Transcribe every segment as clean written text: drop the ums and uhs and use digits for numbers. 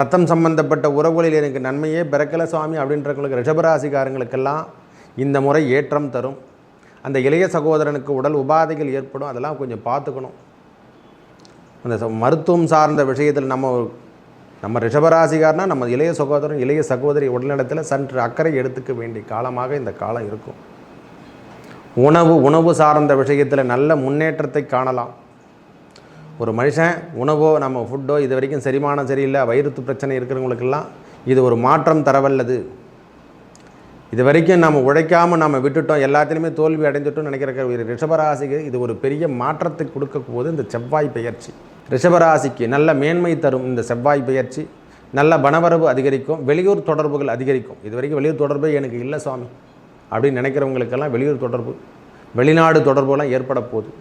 ரத்தம் சம்பந்தப்பட்ட உறவுகளில் எனக்கு நன்மையே பிறக்கல சுவாமி அப்படின்றவங்களுக்கு ரிஷபராசிக்காரங்களுக்கெல்லாம் இந்த முறை ஏற்றம் தரும். அந்த இளைய சகோதரனுக்கு உடல் உபாதைகள் ஏற்படும், அதெல்லாம் கொஞ்சம் பார்த்துக்கணும். அந்த மருத்துவம் சார்ந்த விஷயத்தில் நம்ம ரிஷபராசிக்காரனா நம்ம இளைய சகோதரன் இளைய சகோதரி உடல்நலத்தில் சற்று அக்கறை எடுத்துக்க வேண்டிய காலமாக இந்த காலம் இருக்கும். உணவு சார்ந்த விஷயத்தில் நல்ல முன்னேற்றத்தை காணலாம். ஒரு மனுஷன் உணவோ நம்ம ஃபுட்டோ இது வரைக்கும் செரிமானம் சரியில்லை, வயிறு பிரச்சனை இருக்கிறவங்களுக்கெல்லாம் இது ஒரு மாற்றம் தரவல்லது. இது வரைக்கும் நம்ம உழைக்காமல் நம்ம விட்டுட்டோம், எல்லாத்துலேயுமே தோல்வி அடைஞ்சிட்டோம்னு நினைக்கிற ரிஷபராசிக்கு இது ஒரு பெரிய மாற்றத்தை கொடுக்க போது இந்த செவ்வாய் பெயர்ச்சி. ரிஷபராசிக்கு நல்ல மேன்மை தரும் இந்த செவ்வாய் பெயர்ச்சி. நல்ல பணவரவு அதிகரிக்கும், வெளியூர் தொடர்புகள் அதிகரிக்கும். இது வரைக்கும் வெளியூர் தொடர்பே எனக்கு இல்லை சுவாமி அப்படின்னு நினைக்கிறவங்களுக்கெல்லாம் வெளியூர் தொடர்பு, வெளிநாடு தொடர்புலாம் ஏற்பட போகுது.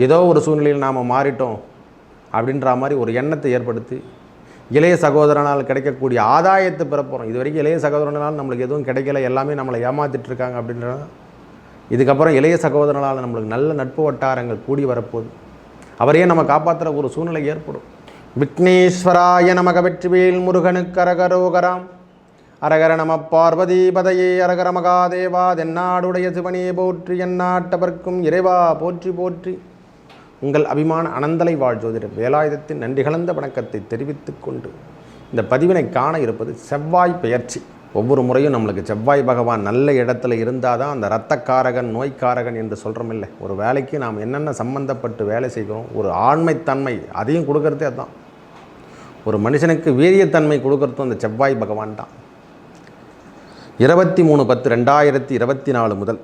ஏதோ ஒரு சூழ்நிலையில் நாம் மாறிட்டோம் அப்படின்ற மாதிரி ஒரு எண்ணத்தை ஏற்படுத்தி இளைய சகோதரனால் கிடைக்கக்கூடிய ஆதாயத்தை பெறப்போகிறோம். இது வரைக்கும் இளைய சகோதரனால் நம்மளுக்கு எதுவும் கிடைக்கல, எல்லாமே நம்மளை ஏமாற்றிட்டு இருக்காங்க அப்படின்ற இதுக்கப்புறம் இளைய சகோதரனால் நம்மளுக்கு நல்ல நட்பு வட்டாரங்கள் கூடி வரப்போகுது. அவரையே நம்ம காப்பாற்றுற ஒரு சூழ்நிலை ஏற்படும். விக்னேஸ்வராய நமக வெற்றிவேல் முருகனுக்கு அரகரோகராம். அரகர நம பார்வதி பதையே அரகர மகாதேவா. தென்னாடுடைய சிவனே போற்றி, எந்நாட்டவர்க்கும் இறைவா போற்றி போற்றி. உங்கள் அபிமான அனந்தலை வாழ் ஜோதிடர் வேலாயுதத்தின் நன்றி கலந்த வணக்கத்தை தெரிவித்து கொண்டு இந்த பதிவினை காண இருப்பது செவ்வாய் பெயர்ச்சி. ஒவ்வொரு முறையும் நம்மளுக்கு செவ்வாய் பகவான் நல்ல இடத்துல இருந்தால் தான் அந்த இரத்தக்காரகன் நோய்க்காரகன் என்று சொல்கிறோம் இல்லை. ஒரு வேலைக்கு நாம் என்னென்ன சம்பந்தப்பட்டு வேலை செய்கிறோம், ஒரு ஆண்மைத்தன்மை அதையும் கொடுக்கறதே அதுதான். ஒரு மனுஷனுக்கு வீரியத்தன்மை கொடுக்கறதும் அந்த செவ்வாய் பகவான் தான். 23/10/2024 முதல்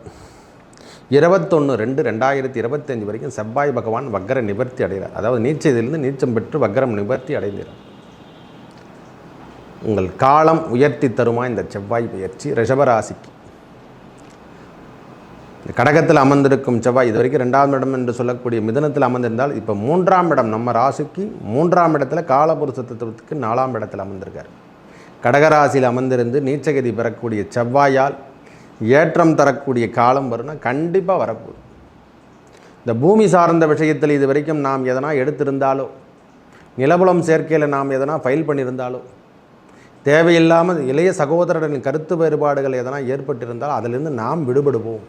21/2/2025 வரைக்கும் செவ்வாய் பகவான் வக்கர நிவர்த்தி அடைகிறார். அதாவது நீச்சத்திலிருந்து நீச்சம் பெற்று வக்கரம் நிவர்த்தி அடைகிறார். உங்கள் காலம் உயர்த்தி தருமா இந்த செவ்வாய் பெயர்ச்சி ரிஷபராசிக்கு. கடகத்தில் அமர்ந்திருக்கும் செவ்வாய் இது வரைக்கும் 2ஆம் இடம் என்று சொல்லக்கூடிய மிதுனத்தில் அமர்ந்திருந்தால் இப்போ 3ஆம் இடம், நம்ம ராசிக்கு 3ஆம் இடத்துல காலபுருஷ தத்துவத்துக்கு 4ஆம் இடத்தில் அமர்ந்திருக்கார். கடகராசியில் அமர்ந்திருந்து நீச்சகதி பெறக்கூடிய செவ்வாயால் ஏற்றம் தரக்கூடிய காலம் வரும்னா கண்டிப்பாக வரப்போகுது. இந்த பூமி சார்ந்த விஷயத்தில் இது வரைக்கும் நாம் எதனா எடுத்திருந்தாலோ, நிலபுலம் சேர்க்கையில் நாம் எதனா ஃபைல் பண்ணியிருந்தாலோ, தேவையில்லாமல் இளைய சகோதரரின் கருத்து வேறுபாடுகள் எதனா ஏற்பட்டிருந்தாலும் அதிலிருந்து நாம் விடுபடுவோம்.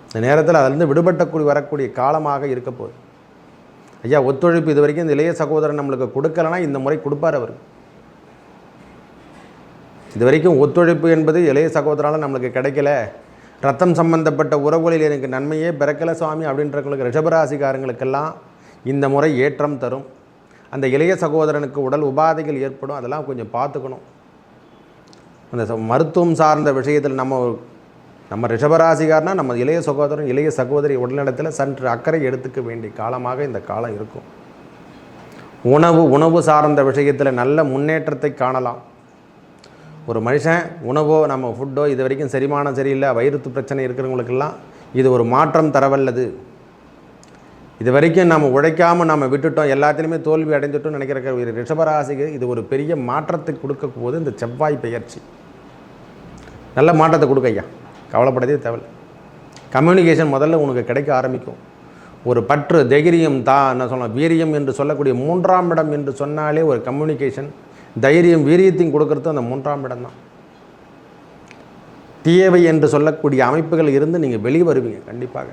இந்த நேரத்தில் அதிலிருந்து விடுபட்டக்கூடிய வரக்கூடிய காலமாக இருக்க போகுது. ஐயா ஒத்துழைப்பு இது வரைக்கும் இந்த இளைய சகோதரன் நம்மளுக்கு கொடுக்கலன்னா இந்த முறை கொடுப்பார் அவர். இது வரைக்கும் ஒத்துழைப்பு என்பது இளைய சகோதரால் நம்மளுக்கு கிடைக்கல, ரத்தம் சம்பந்தப்பட்ட உறவுகளில் எனக்கு நன்மையே பிறக்கல சுவாமி அப்படின்றவங்களுக்கு ரிஷபராசிக்காரங்களுக்கெல்லாம் இந்த முறை ஏற்றம் தரும். அந்த இளைய சகோதரனுக்கு உடல் உபாதைகள் ஏற்படும், அதெல்லாம் கொஞ்சம் பார்த்துக்கணும். அந்த மருத்துவம் சார்ந்த விஷயத்தில் நம்ம ரிஷபராசிக்காரனா நம்ம இளைய சகோதரன் இளைய சகோதரி உடல்நலத்தில் சற்று அக்கறை எடுத்துக்க வேண்டிய காலமாக இந்த காலம் இருக்கும். உணவு சார்ந்த விஷயத்தில் நல்ல முன்னேற்றத்தை காணலாம். ஒரு மனுஷன் உணவோ நம்ம ஃபுட்டோ இது வரைக்கும் செரிமானம் சரியில்லை, வயிறு பிரச்சனை இருக்கிறவங்களுக்கெல்லாம் இது ஒரு மாற்றம் தரவல்லது. இது வரைக்கும் நம்ம உழைக்காமல் நம்ம விட்டுட்டோம், எல்லாத்துலேயுமே தோல்வி அடைஞ்சிட்டோம்னு நினைக்கிற ரிஷபராசிக்கு இது ஒரு பெரிய மாற்றத்தை கொடுக்க போது இந்த செவ்வாய் பெயர்ச்சி. நல்ல மாற்றத்தை கொடுக்க ஐயா, கவலைப்படதே தேவையில்லை. கம்யூனிகேஷன் முதல்ல உனக்கு கிடைக்க ஆரம்பிக்கும். ஒரு பற்று தைரியம் என்ன சொல்லலாம், வீரியம் என்று சொல்லக்கூடிய 3ஆம் இடம் என்று சொன்னாலே ஒரு கம்யூனிகேஷன் தைரியம் வீரியத்தையும் கொடுக்கறது அந்த 3ஆம் இடம் தான். தேவை என்று சொல்லக்கூடிய அமைப்புகள் இருந்து நீங்கள் வெளியே வருவீங்க. கண்டிப்பாக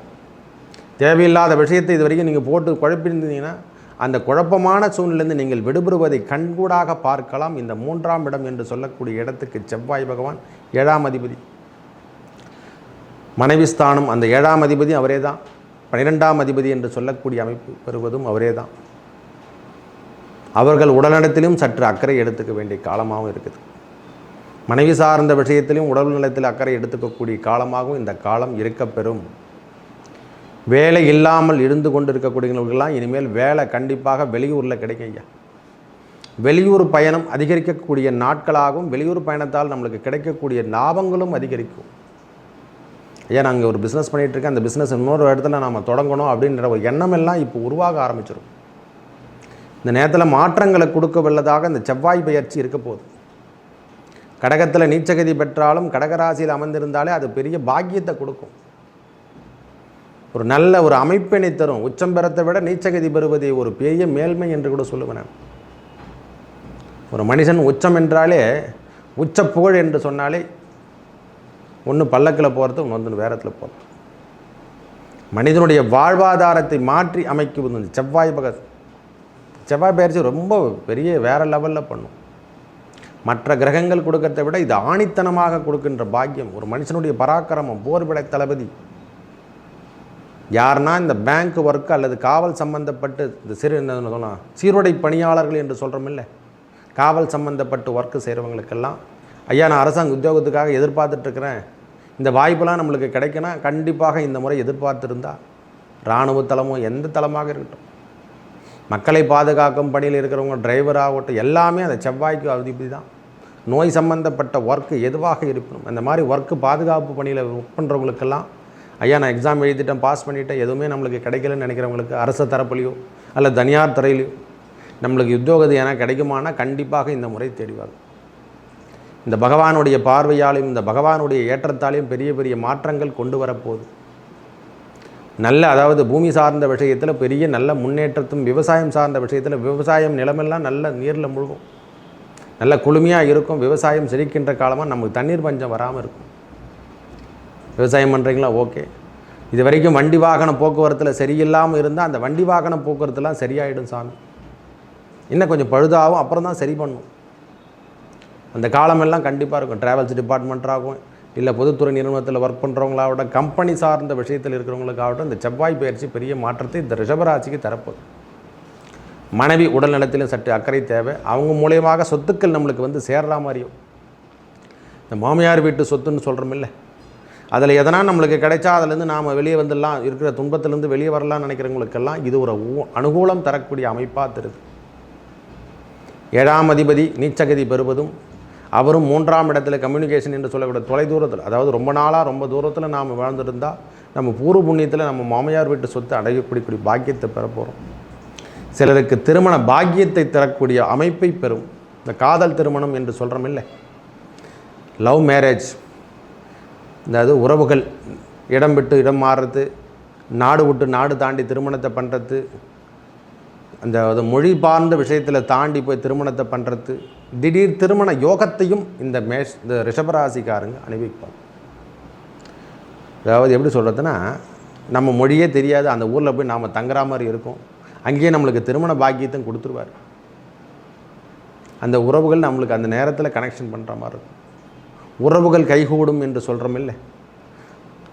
தேவையில்லாத விஷயத்தை இது வரைக்கும் நீங்கள் போட்டு குழப்பிருந்தீங்கன்னா அந்த குழப்பமான சூழ்நிலையிலிருந்து நீங்கள் விடுபடுவதை கண்கூடாக பார்க்கலாம். இந்த 3ஆம் இடம் என்று சொல்லக்கூடிய இடத்துக்கு செவ்வாய் பகவான் 7ஆம் அதிபதி, மனைவி ஸ்தானம், அந்த 7ஆம் அதிபதி அவரே தான். 12ஆம் அதிபதி என்று சொல்லக்கூடிய அமைப்பு பெறுவதும் அவரே தான். அவர்கள் உடல்நலத்திலும் சற்று அக்கறை எடுத்துக்க வேண்டிய காலமாகவும் இருக்குது. மனைவி சார்ந்த விஷயத்திலும் உடல் நலத்தில் அக்கறை எடுத்துக்கக்கூடிய காலமாகவும் இந்த காலம் இருக்கப்பெறும். வேலை இல்லாமல் இருந்து கொண்டு இருக்கக்கூடியவர்களுக்கெல்லாம் இனிமேல் வேலை கண்டிப்பாக வெளியூரில் கிடைக்கும் ஐயா. வெளியூர் பயணம் அதிகரிக்கக்கூடிய நாட்களாகவும் வெளியூர் பயணத்தால் நம்மளுக்கு கிடைக்கக்கூடிய லாபங்களும் அதிகரிக்கும். ஐயா நாங்கள் ஒரு பிஸ்னஸ் பண்ணிகிட்ருக்கேன், அந்த பிஸ்னஸ் இன்னொரு இடத்துல நாம் தொடங்கணும் அப்படின்ற ஒரு எண்ணமெல்லாம் இப்போ உருவாக ஆரம்பிச்சிடும். இந்த நேரத்தில் மாற்றங்களை கொடுக்க வல்லதாக இந்த செவ்வாய் பெயர்ச்சி இருக்க போகுது. கடகத்தில் நீச்சகதி பெற்றாலும் கடகராசியில் அமர்ந்திருந்தாலே அது பெரிய பாக்கியத்தை கொடுக்கும். ஒரு நல்ல ஒரு அமைப்பினை தரும். உச்சம் பெறத்தை விட நீச்சகதி பெறுவதே ஒரு பெரிய மேல்மை என்று கூட சொல்லுவேன் நான். ஒரு மனுஷன் உச்சம் என்றாலே உச்ச புகழ் என்று சொன்னாலே ஒன்று பல்லக்கில் போகிறது, ஒன்று வேரத்தில் போகிறது. மனிதனுடைய வாழ்வாதாரத்தை மாற்றி அமைக்குவது இந்த செவ்வாய் பயிற்சி ரொம்ப பெரிய வேறு லெவலில் பண்ணும். மற்ற கிரகங்கள் கொடுக்கறதை விட இது ஆணித்தனமாக கொடுக்கின்ற பாக்கியம். ஒரு மனுஷனுடைய பராக்கிரமம், போர்படை தளபதி யாருன்னா இந்த பேங்க் ஒர்க்கு அல்லது காவல் சம்பந்தப்பட்டு இந்த சீருடை பணியாளர்கள் என்று சொல்கிறோம் இல்லை, காவல் சம்பந்தப்பட்டு ஒர்க்கு செய்கிறவங்களுக்கெல்லாம் ஐயா நான் அரசாங்க உத்தியோகத்துக்காக எதிர்பார்த்துட்ருக்கிறேன், இந்த வாய்ப்பெல்லாம் நம்மளுக்கு கிடைக்குன்னா கண்டிப்பாக இந்த முறை எதிர்பார்த்துருந்தா இராணுவ தளமோ எந்த தளமாக இருக்கட்டும், மக்களை பாதுகாக்கும் பணியில் இருக்கிறவங்க டிரைவராகட்டும் எல்லாமே அந்த செவ்வாய்க்கு அதிபதி தான். நோய் சம்பந்தப்பட்ட ஒர்க்கு எதுவாக இருக்கணும், அந்த மாதிரி ஒர்க்கு பாதுகாப்பு பணியில் ஒர்க் பண்ணுறவங்களுக்கெல்லாம் ஐயா நான் எக்ஸாம் எழுதிட்டேன், பாஸ் பண்ணிவிட்டேன், எதுவுமே நம்மளுக்கு கிடைக்கலன்னு நினைக்கிறவங்களுக்கு அரசு தரப்புலையோ அல்ல தனியார் துறையிலையோ நம்மளுக்கு உத்தியோகத்து ஏன்னா கிடைக்குமானா கண்டிப்பாக இந்த முறை தேடிவாங்க. இந்த பகவானுடைய பார்வையாலையும் இந்த பகவானுடைய ஏற்றத்தாலையும் பெரிய பெரிய மாற்றங்கள் கொண்டு வரப்போகுது. நல்ல அதாவது பூமி சார்ந்த விஷயத்தில் பெரிய நல்ல முன்னேற்றத்தும், விவசாயம் சார்ந்த விஷயத்தில் விவசாயம் நிலமெல்லாம் நல்ல நீரில் முழுகும், நல்ல குளுமையாக இருக்கும். விவசாயம் செழிக்கின்ற காலமாக நமக்கு தண்ணீர் பஞ்சம் வராமல் இருக்கும். விவசாயம் பண்ணுறீங்களா? ஓகே. இது வரைக்கும் வண்டி வாகன போக்குவரத்தில் சரியில்லாமல் இருந்தால் அந்த வண்டி வாகன போக்குவரத்துலாம் சரியாயிடும் சாமி. இன்னும் கொஞ்சம் பழுதாகும், அப்புறம் தான் சரி பண்ணும். அந்த காலமெல்லாம் கண்டிப்பாக இருக்கும். ட்ராவல்ஸ் டிபார்ட்மெண்ட்டாகும் இல்லை பொதுத்துறை நிறுவனத்தில் ஒர்க் பண்ணுறவங்களாகட்டும், கம்பெனி சார்ந்த விஷயத்தில் இருக்கிறவங்களுக்காகட்டும் இந்த செவ்வாய் பயிற்சி பெரிய மாற்றத்தை இந்த ரிஷபராசிக்கு தரப்போகுது. மனைவி உடல் நலத்திலும் சற்று அக்கறை தேவை. அவங்க மூலியமாக சொத்துக்கள் நம்மளுக்கு வந்து சேர்ற மாதிரியும், இந்த மாமியார் வீட்டு சொத்துன்னு சொல்கிறோம் இல்லை, அதில் எதனால் நம்மளுக்கு கிடைச்சா அதிலேருந்து நாம் வெளியே வந்துடலாம், இருக்கிற துன்பத்திலேருந்து வெளியே வரலாம்னு நினைக்கிறவங்களுக்கெல்லாம் இது ஒரு அனுகூலம் தரக்கூடிய அமைப்பாக தருது. 7ஆம் அதிபதி நீச்சகதி பெறுவதும் அவரும் 3ஆம் இடத்துல கம்யூனிகேஷன் என்று சொல்லக்கூடிய தொலைதூரத்தில், அதாவது ரொம்ப நாளாக ரொம்ப தூரத்தில் நாம் வாழ்ந்துருந்தால் நம்ம பூர்வ புண்ணியத்தில் நம்ம மாமியார் வீட்டு சொத்து அடையக்கூடிய பாக்கியத்தை பெற போகிறோம். சிலருக்கு திருமண பாக்கியத்தை தரக்கூடிய அமைப்பை பெறும். இந்த காதல் திருமணம் என்று சொல்கிறோம் இல்லை, லவ் மேரேஜ், அதாவது உறவுகள் இடம் விட்டு இடம் மாறுறது, நாடு விட்டு நாடு தாண்டி திருமணத்தை பண்ணுறது, அந்த மொழி சார்ந்த விஷயத்தில் தாண்டி போய் திருமணத்தை பண்ணுறது, திடீர் திருமண யோகத்தையும் இந்த ரிஷபராசிக்காரங்க அனுபவிப்பாங்க. அதாவது எப்படி சொல்கிறதுனா, நம்ம மொழியே தெரியாது, அந்த ஊரில் போய் நாம் தங்குற மாதிரி இருக்கும், அங்கேயே நம்மளுக்கு திருமண பாக்கியத்தையும் கொடுத்துருவார். அந்த உறவுகள் நம்மளுக்கு அந்த நேரத்தில் கனெக்ஷன் பண்ணுற மாதிரி இருக்கும். உறவுகள் கைகூடும் என்று சொல்கிறோம் இல்லை,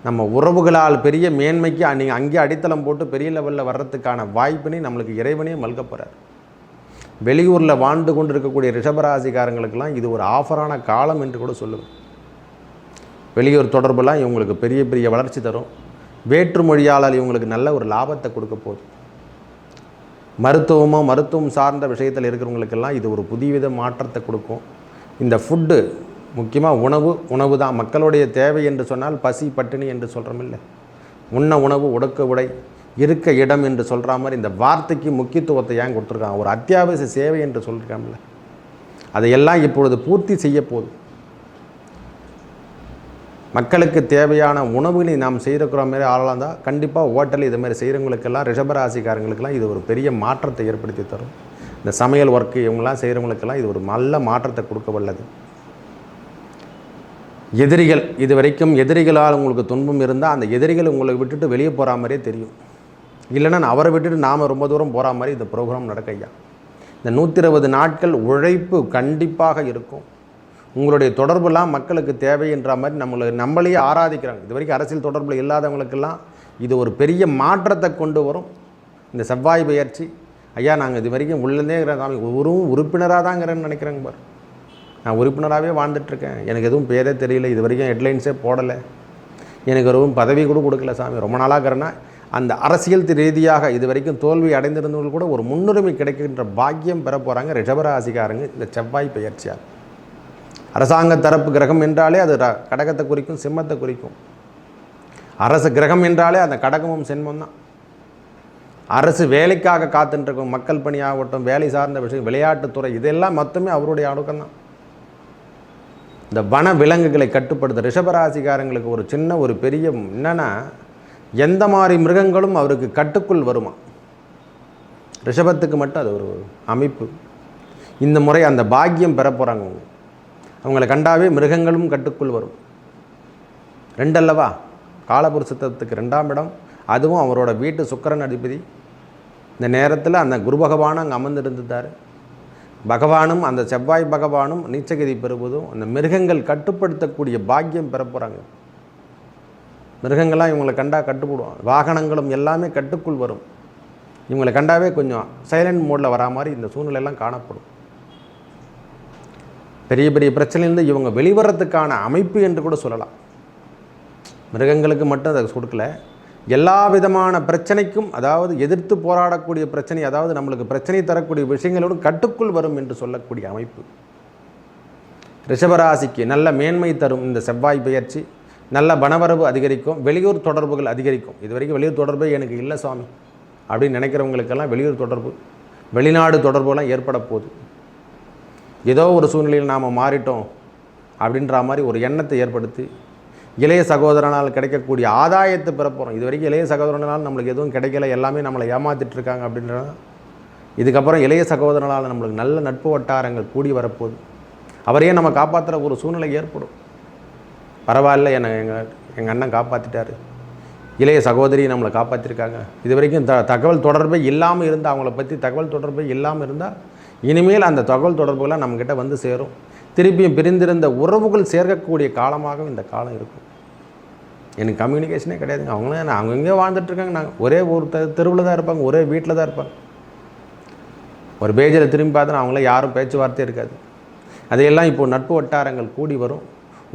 நம்ம உறவுகளால் பெரிய மேன்மைக்கு நீங்கள் அங்கேயே அடித்தளம் போட்டு பெரிய லெவலில் வர்றதுக்கான வாய்ப்பினை நம்மளுக்கு இறைவனே மல்க போகிறார். வெளியூரில் வாழ்ந்து கொண்டு இருக்கக்கூடிய ரிஷபராசிக்காரங்களுக்கெல்லாம் இது ஒரு ஆஃபரான காலம் என்று கூட சொல்லுவேன். வெளியூர் தொடர்பெல்லாம் இவங்களுக்கு பெரிய பெரிய வளர்ச்சி தரும். வேற்று மொழியாளர் இவங்களுக்கு நல்ல ஒரு லாபத்தை கொடுக்க போகுது. மருத்துவம் சார்ந்த விஷயத்தில் இருக்கிறவங்களுக்கெல்லாம் இது ஒரு புதியவித மாற்றத்தை கொடுக்கும். இந்த ஃபுட்டு முக்கியமாக உணவு தான் மக்களுடைய தேவை என்று சொன்னால் பசி பட்டினி என்று சொல்கிறோம் இல்லை, உண்ண உணவு உடுக்க உடை இருக்க இடம் என்று சொல்கிற மாதிரி இந்த வார்த்தைக்கு முக்கியத்துவத்தை ஏன் கொடுத்துருக்காங்க, ஒரு அத்தியாவசிய சேவை என்று சொல்லியிருக்காங்கல்ல, அதையெல்லாம் இப்பொழுது பூர்த்தி செய்ய போகுது. மக்களுக்கு தேவையான உணவுகளை நாம் செய்திருக்கிற மாதிரி ஆளலாம் தான் கண்டிப்பாக ஹோட்டல் இதுமாதிரி செய்கிறவங்களுக்கெல்லாம் ரிஷபராசிக்காரங்களுக்கெல்லாம் இது ஒரு பெரிய மாற்றத்தை ஏற்படுத்தி தரும். இந்த சமையல் ஒர்க்கு இவங்கெல்லாம் செய்கிறவங்களுக்கெல்லாம் இது ஒரு நல்ல மாற்றத்தை கொடுக்க வல்லது. எதிரிகள் இது வரைக்கும் எதிரிகளால் உங்களுக்கு துன்பம் இருந்தால் அந்த எதிரிகள் உங்களை விட்டுட்டு வெளியே போகிற மாதிரியே தெரியும். இல்லைன்னா அவரை விட்டுட்டு நாம் ரொம்ப தூரம் போகிற மாதிரி இந்த ப்ரோக்ராம் நடக்கையா. இந்த 120 நாட்கள் உழைப்பு கண்டிப்பாக இருக்கும். உங்களுடைய தொடர்புலாம் மக்களுக்கு தேவைன்ற மாதிரி நம்மளையே ஆராதிக்கிறாங்க. இது வரைக்கும் அரசியல் தொடர்பில் இல்லாதவங்களுக்கெல்லாம் இது ஒரு பெரிய மாற்றத்தை கொண்டு வரும். இந்த செவ்வாய் பயிற்சி ஐயா நாங்கள் இது வரைக்கும் உள்ளதே ஒரு உறுப்பினராக தாங்கிறேன்னு நினைக்கிறேங்க பாரு, நான் உறுப்பினராகவே வாழ்ந்துட்டுருக்கேன், எனக்கு எதுவும் பேரே தெரியல, இது வரைக்கும் ஹெட்லைன்ஸே போடலை, எனக்கு எதுவும் பதவி கூட கொடுக்கல சாமி, ரொம்ப நாளாகிறேன்னா அந்த அரசியல் ரீதியாக இது வரைக்கும் தோல்வி அடைந்திருந்தவர்கள் கூட ஒரு முன்னுரிமை கிடைக்கின்ற பாக்கியம் பெற போகிறாங்க ரிஷபராசிக்காரங்க இந்த செவ்வாய் பயிற்சியார். அரசாங்க தரப்பு கிரகம் என்றாலே அது கடகத்தை குறிக்கும், சிம்மத்தை குறிக்கும். அரசு கிரகம் என்றாலே அந்த கடகமும் சிம்மம் தான். அரசு வேலைக்காக காத்துட்டுருக்கும் மக்கள் பணியாகட்டும், வேலை சார்ந்த விஷயம், விளையாட்டுத்துறை, இதெல்லாம் மொத்தமே அவருடைய அணுக்கம்தான். இந்த வன விலங்குகளை கட்டுப்படுத்த ரிஷபராசிக்காரங்களுக்கு ஒரு சின்ன ஒரு பெரிய என்னென்னா, எந்த மாதிரி மிருகங்களும் அவருக்கு கட்டுக்குள் வருமா, ரிஷபத்துக்கு மட்டும் அது ஒரு அமைப்பு. இந்த முறை அந்த பாக்கியம் பெற போகிறாங்க. அவங்கள கண்டாவே மிருகங்களும் கட்டுக்குள் வரும். 2 அல்லவா, காலபுருஷத்துக்கு 2ஆம் இடம், அதுவும் அவரோட வீட்டு சுக்கிரன் அதிபதி. இந்த நேரத்தில் அந்த குரு பகவானும் அங்கே அமர்ந்திருந்தார். பகவானும் அந்த செவ்வாய் பகவானும் நீச்சகதி பெறுவதும் அந்த மிருகங்கள் கட்டுப்படுத்தக்கூடிய பாக்கியம் பெற போகிறாங்க. மிருகங்கள்லாம் இவங்களை கண்டா கட்டுப்படுவாங்க. வாகனங்களும் எல்லாமே கட்டுக்குள் வரும். இவங்களை கண்டாவே கொஞ்சம் சைலண்ட் மோடில் வரா மாதிரி இந்த சூழ்நிலையெல்லாம் காணப்படும். பெரிய பெரிய பிரச்சனையிலேருந்து இவங்க வெளிவரத்துக்கான அமைப்பு என்று கூட சொல்லலாம். மிருகங்களுக்கு மட்டும் அதை கொடுக்கல, எல்லா விதமான பிரச்சனைக்கும், அதாவது எதிர்த்து போராடக்கூடிய பிரச்சனை, அதாவது நம்மளுக்கு பிரச்சனை தரக்கூடிய விஷயங்களோடு கட்டுக்குள் வரும் என்று சொல்லக்கூடிய அமைப்பு. ரிஷபராசிக்கு நல்ல மேன்மை தரும் இந்த செவ்வாய் பெயர்ச்சி. நல்ல பணவரவு அதிகரிக்கும். வெளியூர் தொடர்புகள் அதிகரிக்கும். இது வரைக்கும் வெளியூர் தொடர்பே எனக்கு இல்லை சுவாமி அப்படின்னு நினைக்கிறவங்களுக்கெல்லாம் வெளியூர் தொடர்பு, வெளிநாடு தொடர்புலாம் ஏற்பட போகுது. ஏதோ ஒரு சூழ்நிலையில் நாம் மாறிட்டோம் அப்படின்ற மாதிரி ஒரு எண்ணத்தை ஏற்படுத்தி இளைய சகோதரனால் கிடைக்கக்கூடிய ஆதாயத்தை பெற போகிறோம். இது வரைக்கும் இளைய சகோதரனால் நம்மளுக்கு எதுவும் கிடைக்கல, எல்லாமே நம்மளை ஏமாற்றிட்டு இருக்காங்க அப்படின்றத இதுக்கப்புறம் இளைய சகோதரனால் நம்மளுக்கு நல்ல நட்பு வட்டாரங்கள் கூடி வரப்போகுது. அவரையே நம்ம காப்பாற்றுற ஒரு சூழ்நிலை ஏற்படும். பரவாயில்ல, எங்கள் அண்ணன் காப்பாற்றிட்டார், இளைய சகோதரி நம்மளை காப்பாற்றிருக்காங்க. இது வரைக்கும் தகவல் தொடர்பே இல்லாமல் இருந்தால், அவங்கள பற்றி தகவல் தொடர்பே இல்லாமல் இருந்தால் இனிமேல் அந்த தகவல் தொடர்புகளாக நம்மக்கிட்ட வந்து சேரும். திருப்பியும் பிரிந்திருந்த உறவுகள் சேர்க்கக்கூடிய காலமாக இந்த காலம் இருக்கும். எனக்கு கம்யூனிகேஷனே கிடையாதுங்க. அவங்களும் அவங்க எங்கேயோ வாழ்ந்துட்டுருக்காங்க, நாங்கள் ஒரே ஒரு தெருவில் தான் இருப்பாங்க, ஒரே வீட்டில் தான் இருப்பாங்க. ஒரு பேஜில் திரும்பி பார்த்தா அவங்கள யாரும் பேச்சுவார்த்தையே இருக்காது. அதையெல்லாம் இப்போது நட்பு வட்டாரங்கள் கூடி வரும்.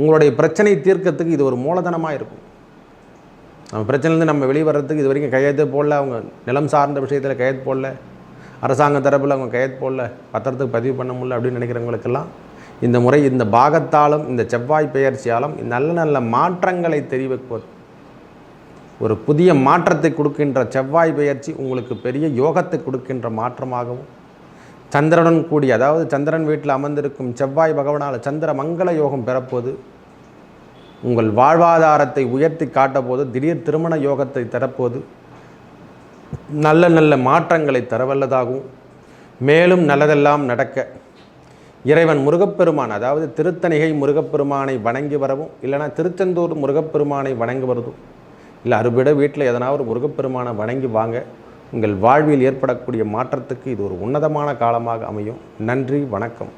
உங்களுடைய பிரச்சனை தீர்க்கறதுக்கு இது ஒரு மூலதனமாக இருக்கும். நம்ம பிரச்சனைலேருந்து நம்ம வெளிவரத்துக்கு இது வரைக்கும் கையெழுத்து போடல, அவங்க நிலம் சார்ந்த விஷயத்தில் கையெழுத்து போடல, அரசாங்க தரப்பில் அவங்க கையெழுத்து போடல, பத்திரத்துக்கு பதிவு பண்ண முடியல அப்படின்னு நினைக்கிறவங்களுக்கெல்லாம் இந்த முறை இந்த பாகத்தாலும் இந்த செவ்வாய் பெயர்ச்சியாலும் நல்ல நல்ல மாற்றங்களை தெரிவிப்பது, ஒரு புதிய மாற்றத்தை கொடுக்கின்ற செவ்வாய் பெயர்ச்சி உங்களுக்கு பெரிய யோகத்தை கொடுக்கின்ற மாற்றமாகவும், சந்திரனுடன் கூடிய, அதாவது சந்திரன் வீட்டில் அமர்ந்திருக்கும் செவ்வாய் பகவானால் சந்திர மங்கள யோகம் பெறப்போது, உங்கள் வாழ்வாதாரத்தை உயர்த்தி காட்டப்போது, திடீர் திருமண யோகத்தை தரப்போது, நல்ல நல்ல மாற்றங்களை தரவல்லதாகவும், மேலும் நல்லதெல்லாம் நடக்க இறைவன் முருகப்பெருமான், அதாவது திருத்தணிகை முருகப்பெருமானை வணங்கி வரவும், இல்லைனா திருச்செந்தூர் முருகப்பெருமானை வணங்கி வருவதும், இல்லை அறுபட வீட்டில் எதனா ஒரு முருகப்பெருமானை வணங்கி வாங்க. உங்கள் வாழ்வில் ஏற்படக்கூடிய மாற்றத்துக்கு இது ஒரு உன்னதமான காலமாக அமையும். நன்றி, வணக்கம்.